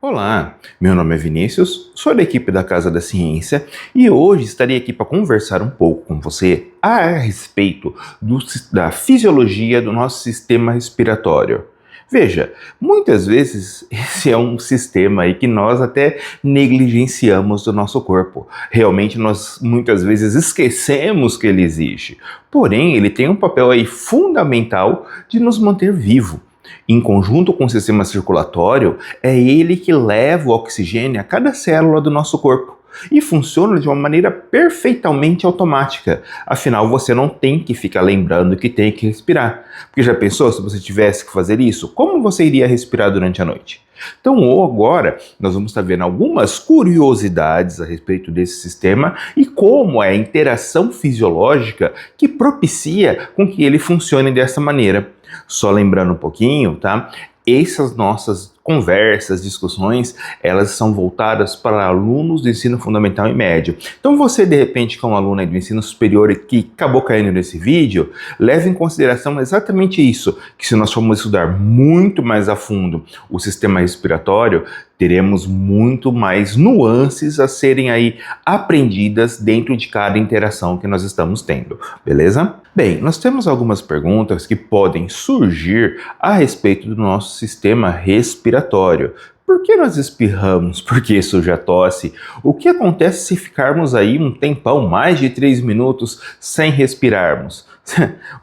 Olá, meu nome é Vinícius, sou da equipe da Casa da Ciência e hoje estarei aqui para conversar um pouco com você a respeito da fisiologia do nosso sistema respiratório. Veja, muitas vezes esse é um sistema aí que nós até negligenciamos do nosso corpo. Realmente nós muitas vezes esquecemos que ele existe. Porém, ele tem um papel aí fundamental de nos manter vivo. Em conjunto com o sistema circulatório, é ele que leva o oxigênio a cada célula do nosso corpo e funciona de uma maneira perfeitamente automática. Afinal, você não tem que ficar lembrando que tem que respirar. Porque já pensou se você tivesse que fazer isso? Como você iria respirar durante a noite? Então, agora, nós vamos estar vendo algumas curiosidades a respeito desse sistema e como é a interação fisiológica que propicia com que ele funcione dessa maneira. Só lembrando um pouquinho, tá? Essas nossas conversas, discussões, elas são voltadas para alunos do ensino fundamental e médio. Então você, de repente, que é um aluno do ensino superior e que acabou caindo nesse vídeo, leve em consideração exatamente isso, que se nós formos estudar muito mais a fundo o sistema respiratório, teremos muito mais nuances a serem aí aprendidas dentro de cada interação que nós estamos tendo, beleza? Bem, nós temos algumas perguntas que podem surgir a respeito do nosso sistema respiratório. Por que nós espirramos? Por que surge a tosse? O que acontece se ficarmos aí um tempão, mais de 3 minutos, sem respirarmos?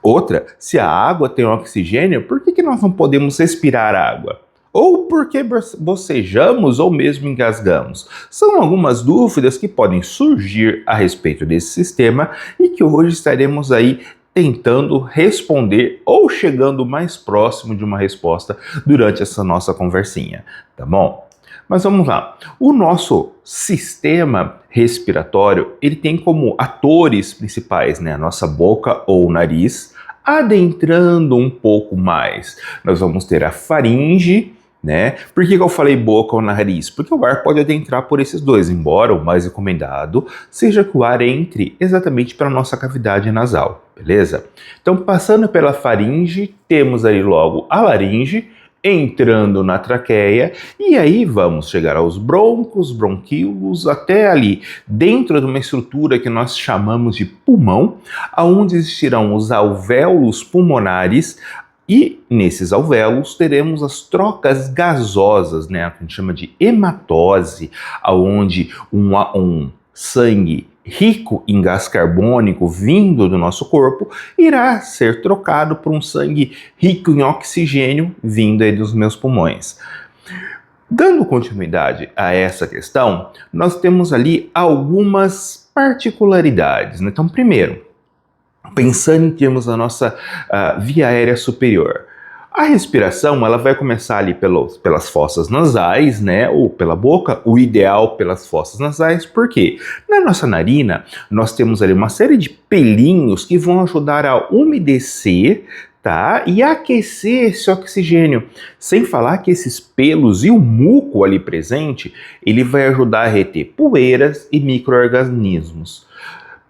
Outra, se a água tem oxigênio, por que nós não podemos respirar água? Ou porque bocejamos ou mesmo engasgamos? São algumas dúvidas que podem surgir a respeito desse sistema e que hoje estaremos aí tentando responder ou chegando mais próximo de uma resposta durante essa nossa conversinha, tá bom? Mas vamos lá. O nosso sistema respiratório, ele tem como atores principais, né, a nossa boca ou nariz. Adentrando um pouco mais, nós vamos ter a faringe, né? Por que eu falei boca ou nariz? Porque o ar pode adentrar por esses dois, embora o mais recomendado seja que o ar entre exatamente pela nossa cavidade nasal, beleza? Então, passando pela faringe, temos aí logo a laringe, entrando na traqueia, e aí vamos chegar aos broncos, bronquíolos, até ali, dentro de uma estrutura que nós chamamos de pulmão, aonde existirão os alvéolos pulmonares. E nesses alvéolos teremos as trocas gasosas, né, que a gente chama de hematose, onde um sangue rico em gás carbônico vindo do nosso corpo irá ser trocado por um sangue rico em oxigênio vindo aí dos meus pulmões. Dando continuidade a essa questão, nós temos ali algumas particularidades, né? Então, primeiro, pensando em termos da nossa via aérea superior. A respiração ela vai começar ali pelas fossas nasais, né, ou pela boca, o ideal pelas fossas nasais, porque na nossa narina nós temos ali uma série de pelinhos que vão ajudar a umedecer, tá, e aquecer esse oxigênio, sem falar que esses pelos e o muco ali presente, ele vai ajudar a reter poeiras e micro-organismos.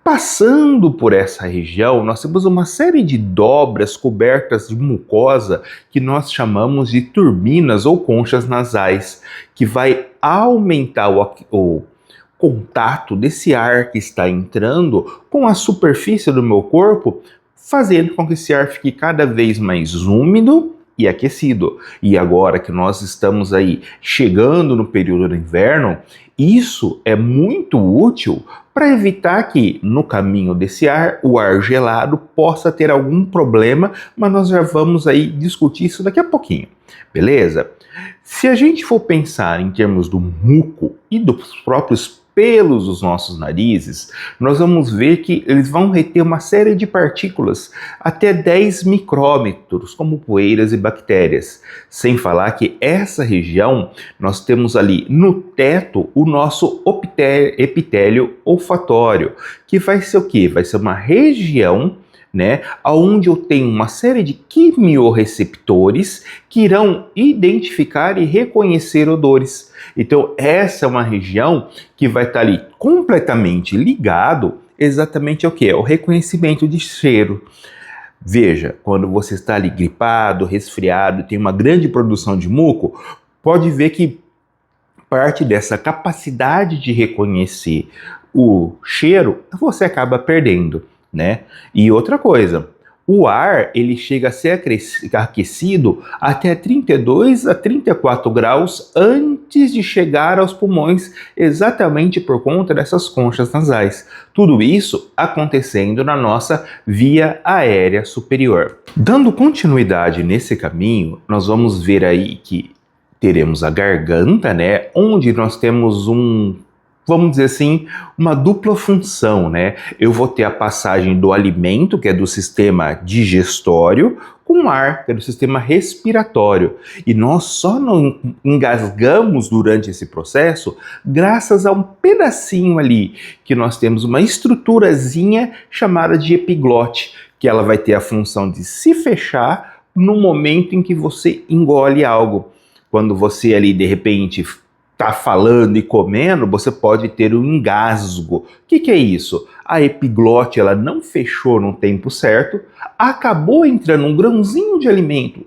Passando por essa região, nós temos uma série de dobras cobertas de mucosa que nós chamamos de turbinas ou conchas nasais, que vai aumentar o contato desse ar que está entrando com a superfície do meu corpo, fazendo com que esse ar fique cada vez mais úmido e aquecido. E agora que nós estamos aí chegando no período do inverno, isso é muito útil para evitar que no caminho desse ar, o ar gelado possa ter algum problema, mas nós já vamos aí discutir isso daqui a pouquinho, beleza? Se a gente for pensar em termos do muco e dos próprios pelos dos nossos narizes, nós vamos ver que eles vão reter uma série de partículas, até 10 micrômetros, como poeiras e bactérias. Sem falar que essa região, nós temos ali no teto o nosso epitélio olfatório, que vai ser o quê? Vai ser uma região, né, onde eu tenho uma série de quimiorreceptores que irão identificar e reconhecer odores. Então essa é uma região que vai estar ali completamente ligado exatamente ao que? O reconhecimento de cheiro. Veja, quando você está ali gripado, resfriado, tem uma grande produção de muco, pode ver que parte dessa capacidade de reconhecer o cheiro, você acaba perdendo, né? E outra coisa, o ar ele chega a ser aquecido até 32 a 34 graus antes de chegar aos pulmões, exatamente por conta dessas conchas nasais. Tudo isso acontecendo na nossa via aérea superior. Dando continuidade nesse caminho, nós vamos ver aí que teremos a garganta, né, onde nós temos vamos dizer assim, uma dupla função, né? Eu vou ter a passagem do alimento, que é do sistema digestório, com ar, que é do sistema respiratório. E nós só não engasgamos durante esse processo graças a um pedacinho ali, que nós temos uma estruturazinha chamada de epiglote, que ela vai ter a função de se fechar no momento em que você engole algo. Quando você ali, de repente, está falando e comendo, você pode ter um engasgo. O que é isso? A epiglote ela não fechou no tempo certo, acabou entrando um grãozinho de alimento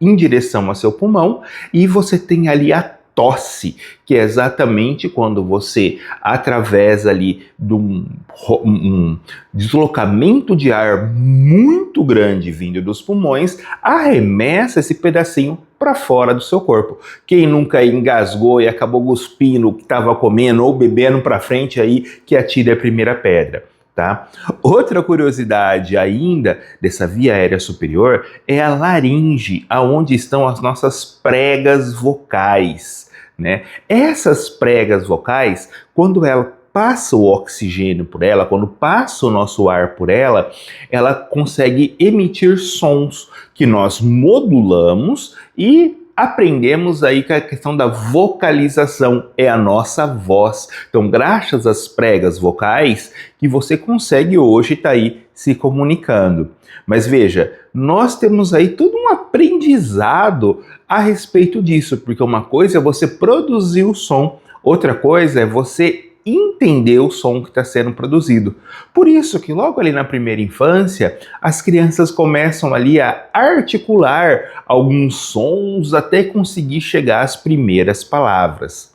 em direção ao seu pulmão e você tem ali a tosse, que é exatamente quando você, através ali de um deslocamento de ar muito grande vindo dos pulmões, arremessa esse pedacinho para fora do seu corpo. Quem nunca engasgou e acabou cuspindo o que estava comendo ou bebendo para frente aí, que atire a primeira pedra. Tá? Outra curiosidade ainda dessa via aérea superior é a laringe, aonde estão as nossas pregas vocais, né? Essas pregas vocais, quando ela passa o oxigênio por ela, quando passa o nosso ar por ela, ela consegue emitir sons que nós modulamos e aprendemos aí que a questão da vocalização é a nossa voz. Então, graças às pregas vocais, que você consegue hoje estar aí se comunicando. Mas veja, nós temos aí todo um aprendizado a respeito disso, porque uma coisa é você produzir o som, outra coisa é você entender o som que está sendo produzido. Por isso que logo ali na primeira infância, as crianças começam ali a articular alguns sons até conseguir chegar às primeiras palavras.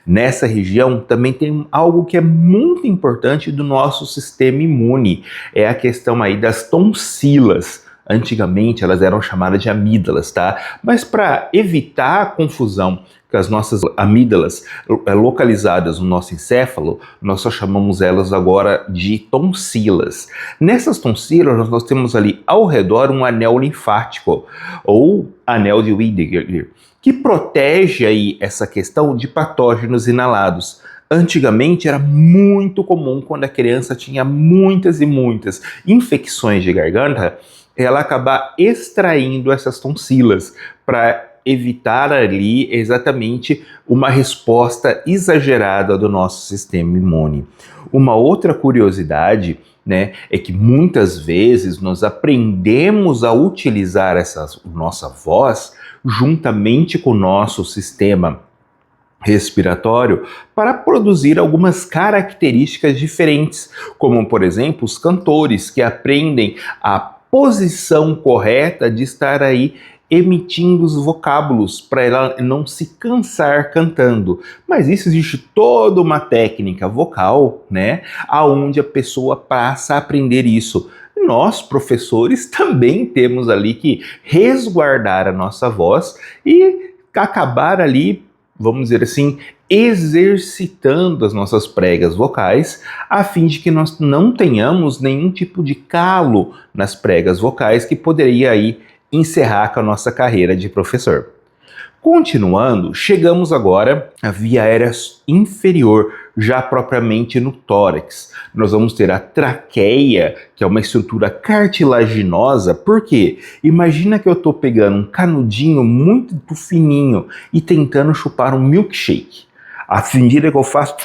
Nessa região também tem algo que é muito importante do nosso sistema imune, é a questão aí das tonsilas. Antigamente elas eram chamadas de amígdalas, tá? Mas para evitar a confusão que as nossas amígdalas localizadas no nosso encéfalo, nós só chamamos elas agora de tonsilas. Nessas tonsilas nós temos ali ao redor um anel linfático, ou anel de Williger, que protege aí essa questão de patógenos inalados. Antigamente era muito comum quando a criança tinha muitas e muitas infecções de garganta, ela acabar extraindo essas tonsilas para evitar ali exatamente uma resposta exagerada do nosso sistema imune. Uma outra curiosidade, né, é que muitas vezes nós aprendemos a utilizar essa nossa voz juntamente com o nosso sistema respiratório para produzir algumas características diferentes, como por exemplo os cantores que aprendem a posição correta de estar aí emitindo os vocábulos para ela não se cansar cantando. Mas isso existe toda uma técnica vocal, né, aonde a pessoa passa a aprender isso. Nós, professores, também temos ali que resguardar a nossa voz e acabar ali, vamos dizer assim, exercitando as nossas pregas vocais, a fim de que nós não tenhamos nenhum tipo de calo nas pregas vocais que poderia aí encerrar com a nossa carreira de professor. Continuando, chegamos agora à via aérea inferior, já propriamente no tórax. Nós vamos ter a traqueia, que é uma estrutura cartilaginosa. Por quê? Imagina que eu estou pegando um canudinho muito fininho e tentando chupar um milkshake. À medida que eu faço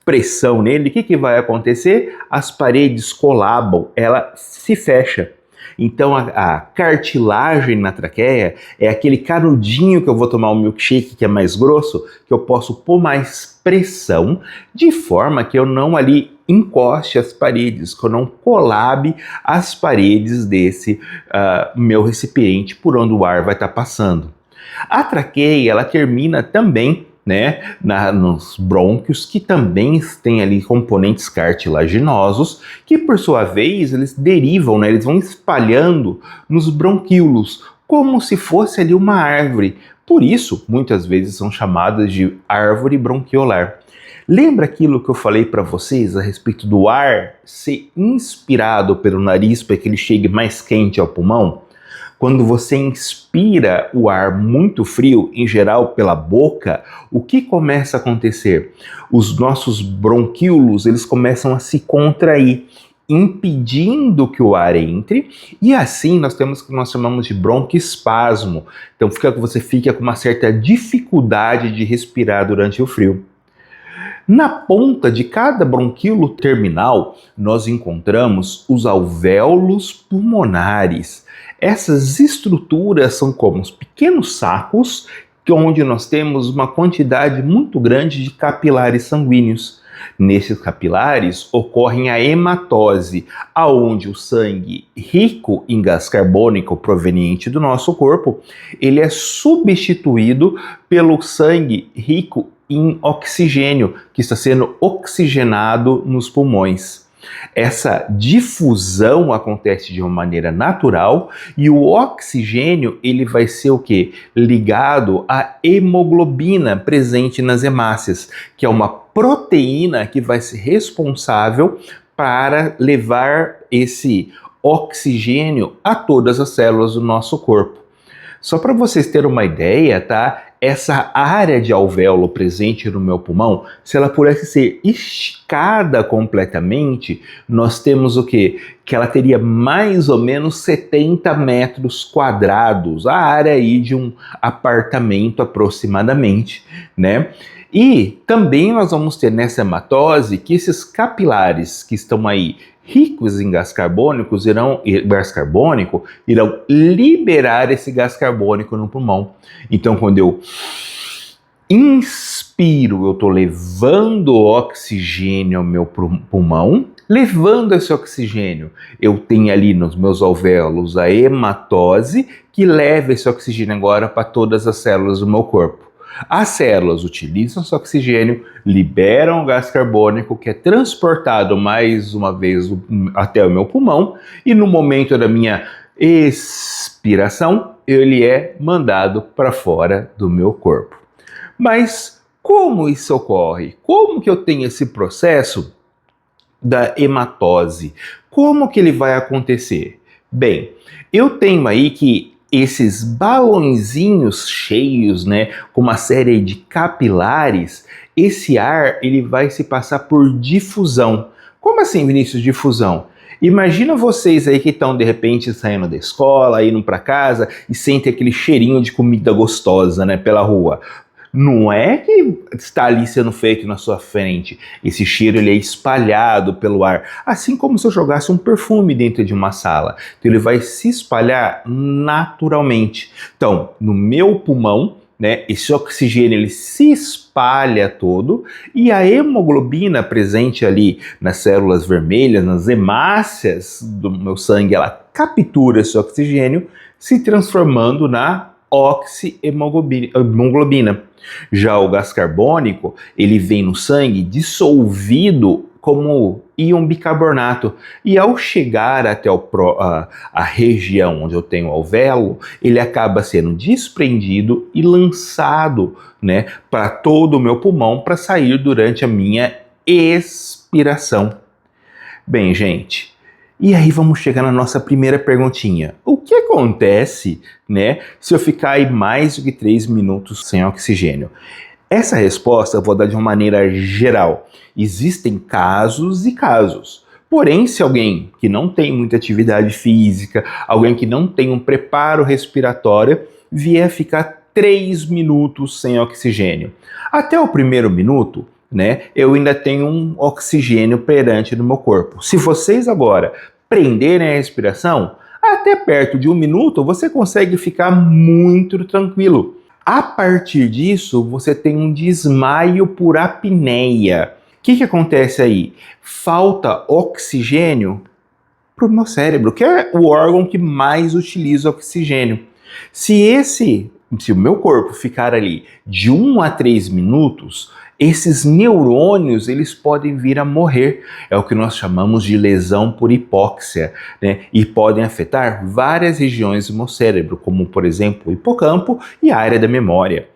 pressão nele, o que vai acontecer? As paredes colabam, ela se fecha. Então a cartilagem na traqueia é aquele canudinho que eu vou tomar um milkshake que é mais grosso, que eu posso pôr mais pressão, de forma que eu não ali encoste as paredes, que eu não colabe as paredes desse meu recipiente por onde o ar vai estar passando. A traqueia ela termina também né, nos brônquios, que também têm ali componentes cartilaginosos, que por sua vez eles derivam, né, eles vão espalhando nos bronquíolos, como se fosse ali uma árvore. Por isso, muitas vezes são chamadas de árvore bronquiolar. Lembra aquilo que eu falei para vocês a respeito do ar ser inspirado pelo nariz para que ele chegue mais quente ao pulmão? Quando você inspira o ar muito frio, em geral pela boca, o que começa a acontecer? Os nossos bronquíolos, eles começam a se contrair, impedindo que o ar entre, e assim nós temos o que nós chamamos de broncoespasmo. Então você fica com uma certa dificuldade de respirar durante o frio. Na ponta de cada bronquíolo terminal, nós encontramos os alvéolos pulmonares. Essas estruturas são como os pequenos sacos, onde nós temos uma quantidade muito grande de capilares sanguíneos. Nesses capilares ocorre a hematose, aonde o sangue rico em gás carbônico proveniente do nosso corpo, ele é substituído pelo sangue rico em oxigênio, que está sendo oxigenado nos pulmões. Essa difusão acontece de uma maneira natural e o oxigênio ele vai ser o quê? Ligado à hemoglobina presente nas hemácias, que é uma proteína que vai ser responsável para levar esse oxigênio a todas as células do nosso corpo. Só para vocês terem uma ideia, tá? Essa área de alvéolo presente no meu pulmão, se ela pudesse ser esticada completamente, nós temos o quê? Que ela teria mais ou menos 70 metros quadrados, a área aí de um apartamento aproximadamente, né? E também nós vamos ter nessa hematose que esses capilares que estão aí ricos em gás carbônico irão liberar esse gás carbônico no pulmão. Então, quando eu inspiro, eu estou levando oxigênio ao meu pulmão. Levando esse oxigênio, eu tenho ali nos meus alvéolos a hematose, que leva esse oxigênio agora para todas as células do meu corpo. As células utilizam esse oxigênio, liberam o gás carbônico, que é transportado mais uma vez até o meu pulmão, e no momento da minha expiração, ele é mandado para fora do meu corpo. Mas como isso ocorre? Como que eu tenho esse processo da hematose? Como que ele vai acontecer? Bem, eu tenho aí que esses balõezinhos cheios, né, com uma série de capilares, esse ar ele vai se passar por difusão. Como assim, Vinícius, difusão? Imagina vocês aí que estão de repente saindo da escola, indo para casa e sentem aquele cheirinho de comida gostosa, né, pela rua. Não é que está ali sendo feito na sua frente. Esse cheiro ele é espalhado pelo ar, assim como se eu jogasse um perfume dentro de uma sala. Então ele vai se espalhar naturalmente. Então, no meu pulmão, né, esse oxigênio ele se espalha todo e a hemoglobina presente ali nas células vermelhas, nas hemácias do meu sangue, ela captura esse oxigênio, se transformando na oxihemoglobina. Já o gás carbônico, ele vem no sangue dissolvido como íon bicarbonato e ao chegar até a região onde eu tenho o alvéolo, ele acaba sendo desprendido e lançado, né, para todo o meu pulmão para sair durante a minha expiração. Bem, gente, e aí vamos chegar na nossa primeira perguntinha. O que acontece, né, se eu ficar aí mais do que 3 minutos sem oxigênio? Essa resposta eu vou dar de uma maneira geral. Existem casos e casos. Porém, se alguém que não tem muita atividade física, alguém que não tem um preparo respiratório, vier ficar 3 minutos sem oxigênio. Até o primeiro minuto, né, eu ainda tenho um oxigênio perante no meu corpo. Se vocês agora prenderem a respiração, até perto de 1 minuto você consegue ficar muito tranquilo. A partir disso, você tem um desmaio por apneia. O que acontece aí? Falta oxigênio para o meu cérebro, que é o órgão que mais utiliza oxigênio. Se esse se o meu corpo ficar ali de 1 a 3 minutos, esses neurônios eles podem vir a morrer. É o que nós chamamos de lesão por hipóxia, né? E podem afetar várias regiões do meu cérebro, como por exemplo o hipocampo e a área da memória.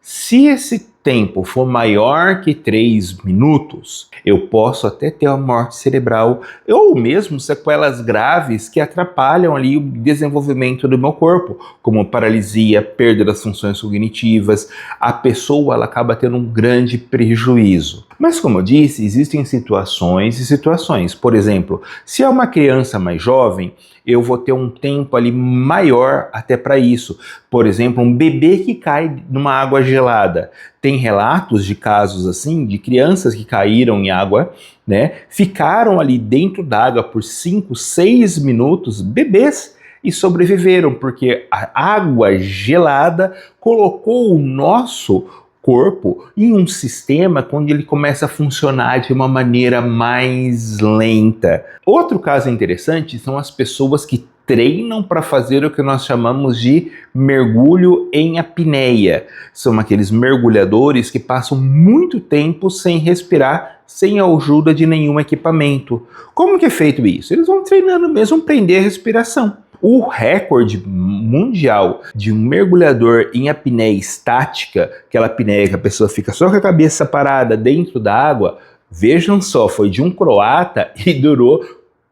Se esse tempo for maior que 3 minutos, eu posso até ter uma morte cerebral ou mesmo sequelas graves que atrapalham ali o desenvolvimento do meu corpo, como paralisia, perda das funções cognitivas. A pessoa ela acaba tendo um grande prejuízo. Mas como eu disse, existem situações e situações. Por exemplo, se é uma criança mais jovem, eu vou ter um tempo ali maior até para isso. Por exemplo, um bebê que cai numa água gelada. Tem relatos de casos assim, de crianças que caíram em água, né? Ficaram ali dentro d'água por 5, 6 minutos, bebês, e sobreviveram, porque a água gelada colocou o nosso corpo em um sistema onde ele começa a funcionar de uma maneira mais lenta. Outro caso interessante são as pessoas que treinam para fazer o que nós chamamos de mergulho em apneia. São aqueles mergulhadores que passam muito tempo sem respirar, sem a ajuda de nenhum equipamento. Como que é feito isso? Eles vão treinando mesmo prender a respiração. O recorde mundial de um mergulhador em apneia estática, aquela apneia que a pessoa fica só com a cabeça parada dentro da água, vejam só, foi de um croata e durou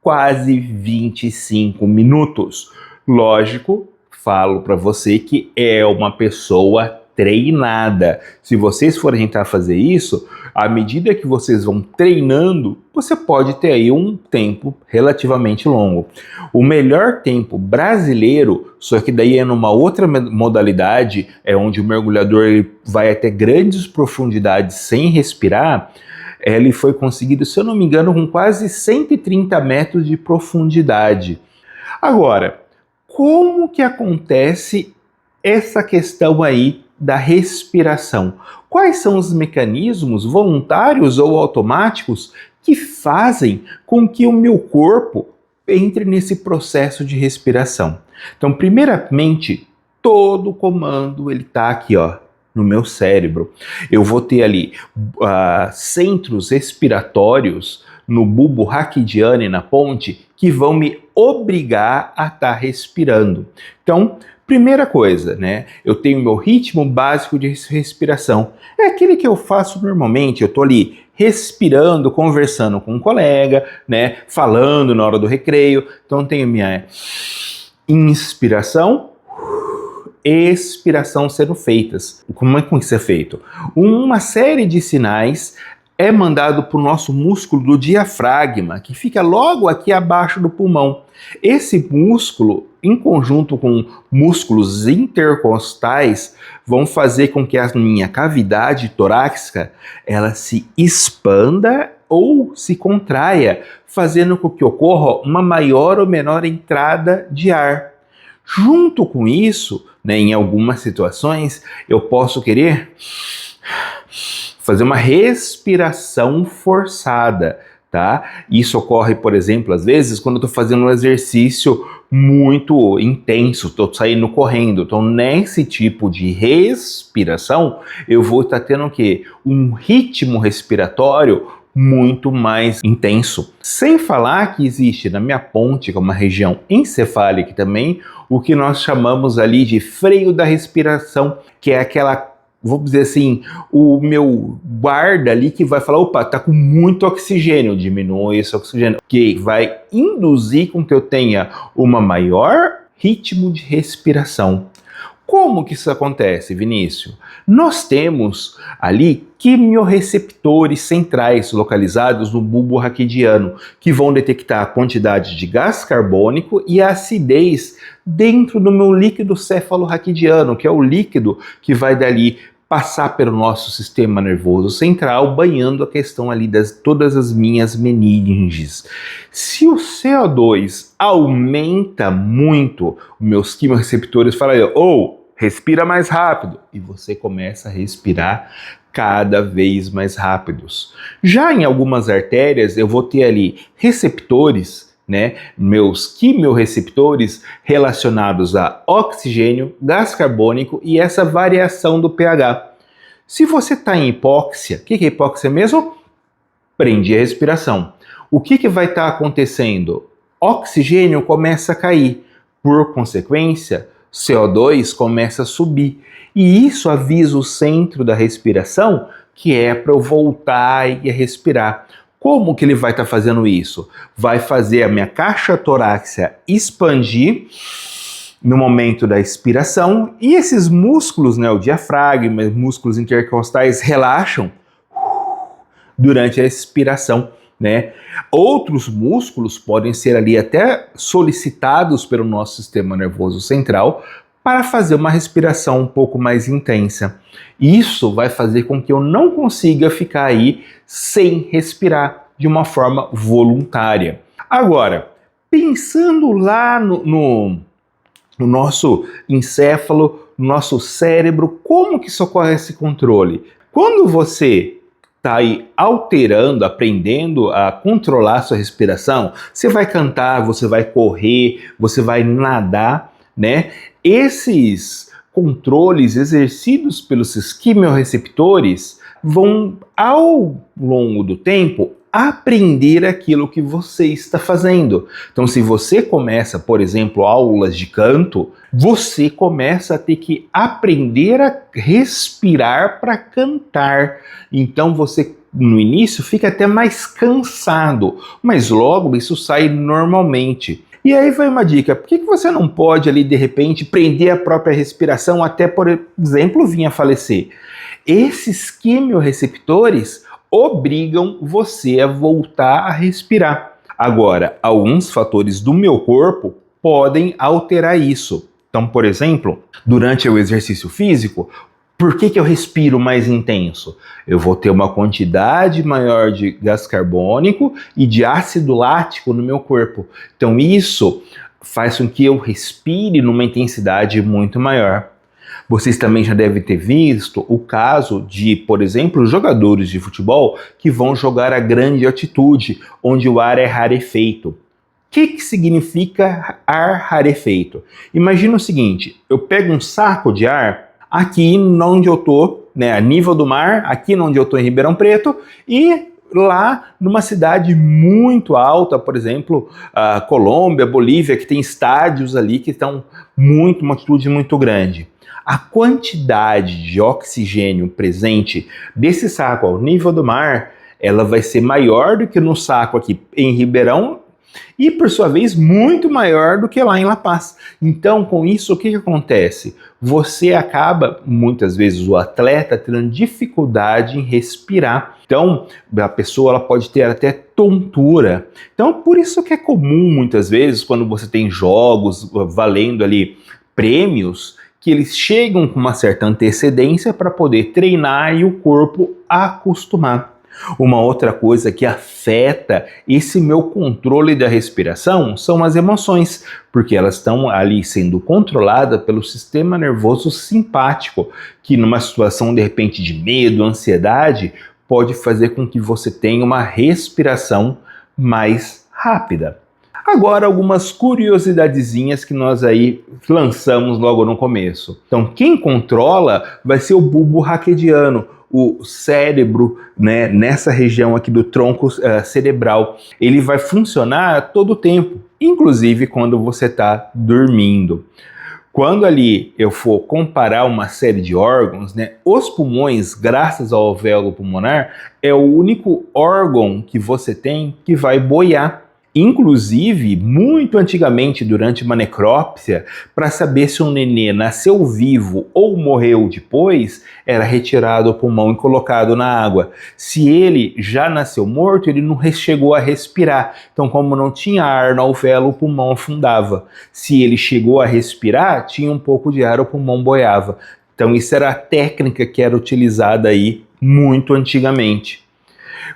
quase 25 minutos. Lógico, falo para você que é uma pessoa treinada. Se vocês forem tentar fazer isso, à medida que vocês vão treinando, você pode ter aí um tempo relativamente longo. O melhor tempo brasileiro, só que daí é numa outra modalidade, é onde o mergulhador ele vai até grandes profundidades sem respirar, ele foi conseguido, se eu não me engano, com quase 130 metros de profundidade. Agora, como que acontece essa questão aí da respiração? Quais são os mecanismos voluntários ou automáticos que fazem com que o meu corpo entre nesse processo de respiração? Então, primeiramente, todo o comando ele está aqui, ó, no meu cérebro. Eu vou ter ali centros respiratórios no bulbo raquidiano e na ponte que vão me obrigar a estar respirando. Então, primeira coisa, né? Eu tenho meu ritmo básico de respiração. É aquele que eu faço normalmente. Eu tô ali respirando, conversando com um colega, né? Falando na hora do recreio. Então, eu tenho minha inspiração, expiração sendo feitas. Como é que isso é feito? Uma série de sinais é mandado para o nosso músculo do diafragma, que fica logo aqui abaixo do pulmão. Esse músculo, em conjunto com músculos intercostais, vão fazer com que a minha cavidade torácica ela se expanda ou se contraia, fazendo com que ocorra uma maior ou menor entrada de ar. Junto com isso, né, em algumas situações, eu posso querer fazer uma respiração forçada, tá? Isso ocorre, por exemplo, às vezes, quando eu estou fazendo um exercício muito intenso, estou saindo correndo. Então, nesse tipo de respiração, eu vou estar tendo o quê? Um ritmo respiratório muito mais intenso. Sem falar que existe na minha ponte, que é uma região encefálica também, o que nós chamamos ali de freio da respiração, que é aquela, vamos dizer assim, o meu guarda ali que vai falar, opa, tá com muito oxigênio, diminui esse oxigênio, que vai induzir com que eu tenha uma maior ritmo de respiração. Como que isso acontece, Vinícius? Nós temos ali quimiorreceptores centrais localizados no bulbo raquidiano, que vão detectar a quantidade de gás carbônico e a acidez dentro do meu líquido cefalorraquidiano, que é o líquido que vai dali passar pelo nosso sistema nervoso central, banhando a questão ali das todas as minhas meninges. Se o CO2 aumenta muito, meus quimiorreceptores falam, respira mais rápido, e você começa a respirar cada vez mais rápidos. Já em algumas artérias, eu vou ter ali receptores né, meus quimiorreceptores relacionados a oxigênio, gás carbônico e essa variação do pH. Se você está em hipóxia, o que é hipóxia mesmo? Prende a respiração. O que vai estar acontecendo? Oxigênio começa a cair. Por consequência, CO2 começa a subir. E isso avisa o centro da respiração que é para eu voltar e respirar. Como que ele vai estar fazendo isso? Vai fazer a minha caixa torácica expandir no momento da expiração e esses músculos, né, o diafragma, músculos intercostais relaxam durante a expiração, né? Outros músculos podem ser ali até solicitados pelo nosso sistema nervoso central para fazer uma respiração um pouco mais intensa. Isso vai fazer com que eu não consiga ficar aí sem respirar de uma forma voluntária. Agora, pensando lá no nosso encéfalo, no nosso cérebro, como que isso ocorre esse controle? Quando você está aí alterando, aprendendo a controlar a sua respiração, você vai cantar, você vai correr, você vai nadar, né? Esses controles exercidos pelos quimiorreceptores vão, ao longo do tempo, aprender aquilo que você está fazendo. Então, se você começa, por exemplo, aulas de canto, você começa a ter que aprender a respirar para cantar. Então, você, no início, fica até mais cansado, mas logo isso sai normalmente. E aí vai uma dica, por que você não pode ali, de repente, prender a própria respiração até, por exemplo, vir a falecer? Esses quimiorreceptores obrigam você a voltar a respirar. Agora, alguns fatores do meu corpo podem alterar isso. Então, por exemplo, durante o exercício físico, por que eu respiro mais intenso? Eu vou ter uma quantidade maior de gás carbônico e de ácido lático no meu corpo. Então, isso faz com que eu respire numa intensidade muito maior. Vocês também já devem ter visto o caso de, por exemplo, jogadores de futebol que vão jogar a grande altitude, onde o ar é rarefeito. O que significa ar rarefeito? Imagina o seguinte, eu pego um saco de ar aqui onde eu estou, né, a nível do mar, aqui onde eu estou em Ribeirão Preto, e lá numa cidade muito alta, por exemplo, a Colômbia, Bolívia, que tem estádios ali que estão uma altitude muito grande. A quantidade de oxigênio presente desse saco ao nível do mar, ela vai ser maior do que no saco aqui em Ribeirão e, por sua vez, muito maior do que lá em La Paz. Então, com isso, o que acontece? Você acaba, muitas vezes, o atleta tendo dificuldade em respirar. Então, a pessoa ela pode ter até tontura. Então, por isso que é comum, muitas vezes, quando você tem jogos valendo ali prêmios, que eles chegam com uma certa antecedência para poder treinar e o corpo acostumar. Uma outra coisa que afeta esse meu controle da respiração são as emoções, porque elas estão ali sendo controladas pelo sistema nervoso simpático, que numa situação de repente de medo, ansiedade, pode fazer com que você tenha uma respiração mais rápida. Agora, algumas curiosidadezinhas que nós aí lançamos logo no começo. Então, quem controla vai ser o bulbo raquidiano, o cérebro, né, nessa região aqui do tronco cerebral. Ele vai funcionar todo o tempo, inclusive quando você está dormindo. Quando ali eu for comparar uma série de órgãos, né, os pulmões, graças ao alvéolo pulmonar, é o único órgão que você tem que vai boiar. Inclusive, muito antigamente, durante uma necrópsia, para saber se um nenê nasceu vivo ou morreu depois, era retirado o pulmão e colocado na água. Se ele já nasceu morto, ele não chegou a respirar. Então, como não tinha ar no alvéolo, o pulmão afundava. Se ele chegou a respirar, tinha um pouco de ar, o pulmão boiava. Então, isso era a técnica que era utilizada aí muito antigamente.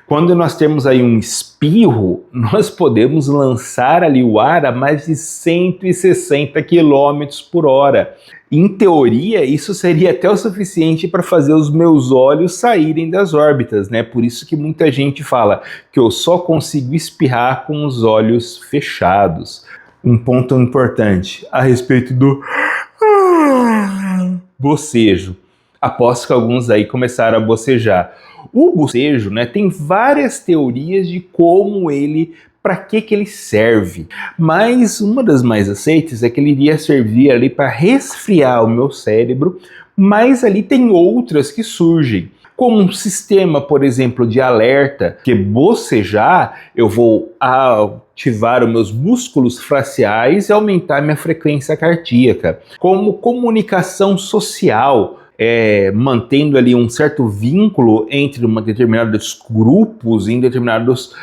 Quando nós temos aí um espirro, nós podemos lançar ali o ar a mais de 160 km por hora. Em teoria, isso seria até o suficiente para fazer os meus olhos saírem das órbitas, né? Por isso que muita gente fala que eu só consigo espirrar com os olhos fechados. Um ponto importante a respeito do bocejo. Aposto que alguns aí começaram a bocejar. O bocejo, né, tem várias teorias de como ele, para que ele serve. Mas uma das mais aceitas é que ele iria servir ali para resfriar o meu cérebro, mas ali tem outras que surgem. Como um sistema, por exemplo, de alerta, que bocejar, eu vou ativar os meus músculos faciais e aumentar minha frequência cardíaca. Como comunicação social, mantendo ali um certo vínculo entre determinados grupos, em determinados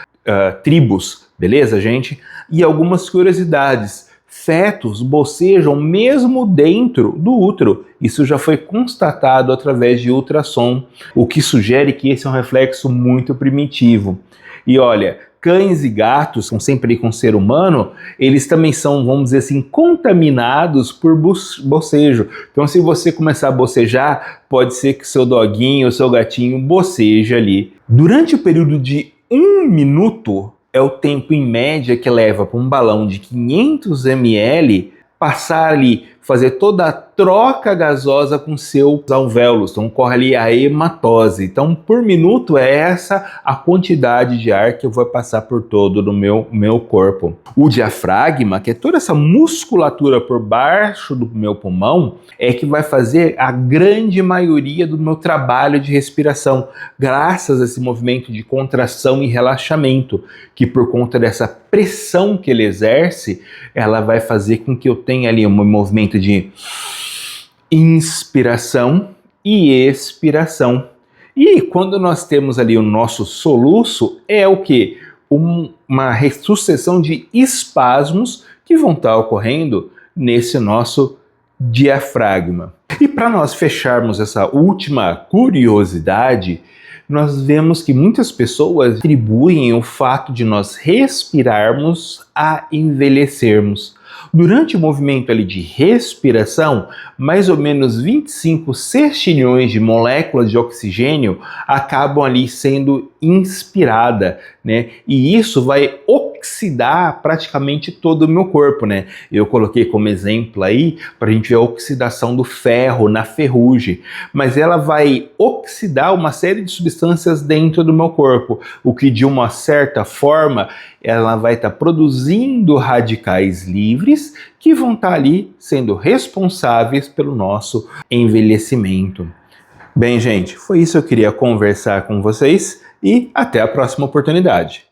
tribos, beleza, gente? E algumas curiosidades. Fetos bocejam mesmo dentro do útero. Isso já foi constatado através de ultrassom, o que sugere que esse é um reflexo muito primitivo. E olha, cães e gatos, estão sempre com o ser humano, eles também são, vamos dizer assim, contaminados por bocejo. Então, se você começar a bocejar, pode ser que seu doguinho, seu gatinho boceje ali. Durante o período de 1 minuto, é o tempo em média que leva para um balão de 500 ml passar ali, fazer toda a troca gasosa com seus alvéolos, então ocorre ali a hematose. Então, por minuto é essa a quantidade de ar que eu vou passar por todo o meu corpo. O diafragma, que é toda essa musculatura por baixo do meu pulmão, é que vai fazer a grande maioria do meu trabalho de respiração, graças a esse movimento de contração e relaxamento, que por conta dessa pressão que ele exerce, ela vai fazer com que eu tenha ali um movimento de inspiração e expiração. E quando nós temos ali o nosso soluço, é o que? Uma sucessão de espasmos que vão estar ocorrendo nesse nosso diafragma. E para nós fecharmos essa última curiosidade, nós vemos que muitas pessoas atribuem o fato de nós respirarmos a envelhecermos. Durante o movimento ali de respiração, mais ou menos 25 sextilhões de moléculas de oxigênio acabam ali sendo inspirada, né? E isso vai oxidar praticamente todo o meu corpo, né? Eu coloquei como exemplo aí para a gente ver a oxidação do ferro na ferrugem, mas ela vai oxidar uma série de substâncias dentro do meu corpo, o que de uma certa forma ela vai estar produzindo radicais livres que vão estar ali sendo responsáveis pelo nosso envelhecimento. Bem, gente, foi isso que eu queria conversar com vocês e até a próxima oportunidade.